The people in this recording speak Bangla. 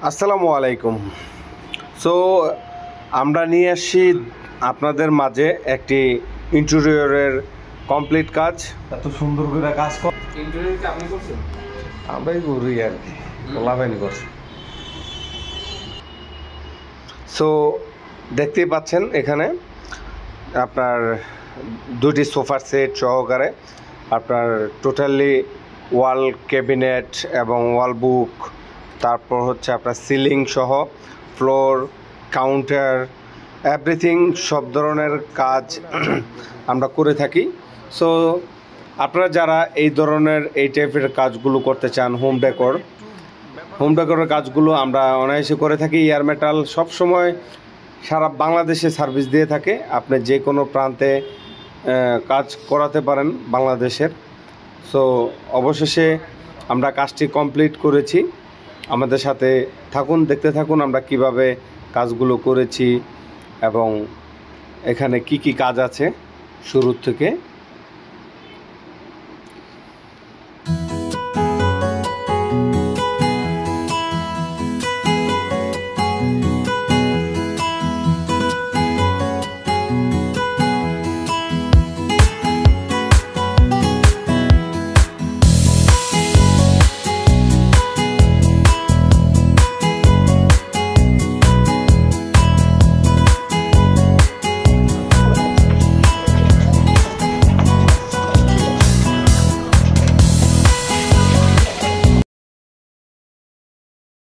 আসসালামু আলাইকুম। সো আমরা নিয়ে আসছি আপনাদের মাঝে একটি ইন্টেরিয়রের কমপ্লিট কাজ। এত সুন্দর করে কাজ কর, ইন্টারভিউ কি আপনি করছেন? আমরাই করি আর কি, লাভাইনি করছি। সো দেখতেই পাচ্ছেন এখানে আপনার দুটি সোফার সেট সহকারে আপনার টোটালি ওয়াল ক্যাবিনেট এবং ওয়াল বুক, তারপর হচ্ছে আপনার সিলিং সহ ফ্লোর, কাউন্টার, এভরিথিং সব ধরনের কাজ আমরা করে থাকি। সো আপনারা যারা এই ধরনের এই টাইপের কাজগুলো করতে চান, হোম ডেকরের কাজগুলো আমরা অনায়াসে করে থাকি। এয়ার মেটাল সবসময় সারা বাংলাদেশে সার্ভিস দিয়ে থাকে। আপনি যে কোনো প্রান্তে কাজ করাতে পারেন বাংলাদেশের। সো অবশেষে আমরা কাজটি কমপ্লিট করেছি। আমাদের সাথে থাকুন, দেখতে থাকুন আমরা কিভাবে কাজগুলো করেছি এবং এখানে কি কি কাজ আছে শুরু থেকে।